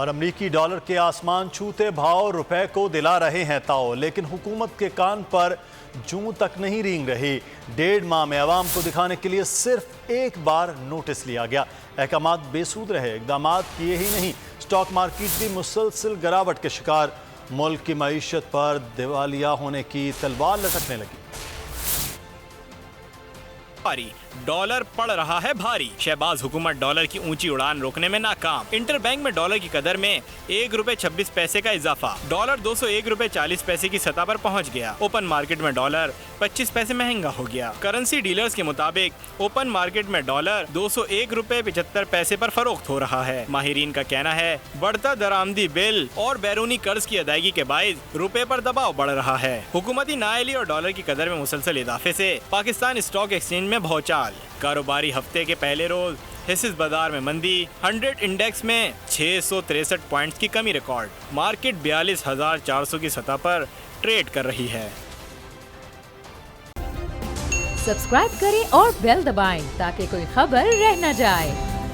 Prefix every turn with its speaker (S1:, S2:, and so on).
S1: और अमरीकी डॉलर के आसमान छूते भाव रुपए को दिला रहे हैं ताओ, लेकिन हुकूमत के कान पर जूं तक नहीं रेंग रही। 1.5 माह में अवाम को दिखाने के लिए सिर्फ एक बार नोटिस लिया गया। अहकामात बेसूद रहे, इकदाम किए ही नहीं। स्टॉक मार्केट भी मुसलसल गिरावट के शिकार। मुल्क की मईशत पर दिवालिया होने की तलवार लटकने लगी।
S2: डॉलर पड़ रहा है भारी। शहबाज हुकूमत डॉलर की ऊंची उड़ान रोकने में नाकाम। इंटरबैंक में डॉलर की कदर में ₹1.26 का इजाफा। डॉलर 201 रुपए 40 पैसे की सतह पर पहुंच गया। ओपन मार्केट में डॉलर 25 पैसे महंगा हो गया। करेंसी डीलर्स के मुताबिक ओपन मार्केट में डॉलर 201 रुपए 75 पैसे पर फरोख्त हो रहा है। माहिरीन का कहना है बढ़ता दरामदी बिल और बैरूनी कर्ज की अदायगी के बाइस रुपए पर दबाव बढ़ रहा है। हुकूमती नाअहली और डॉलर की कदर में मुसलसल इजाफे से पाकिस्तान स्टॉक एक्सचेंज में भौचाल। कारोबारी हफ्ते के पहले रोज हिस्सेदार बाजार में मंदी। 100 इंडेक्स में 663 पॉइंट्स की कमी रिकॉर्ड। मार्केट 42,400 की सतह पर ट्रेड कर रही है।
S3: सब्सक्राइब करें और बेल दबाएं ताकि कोई खबर रह न जाए।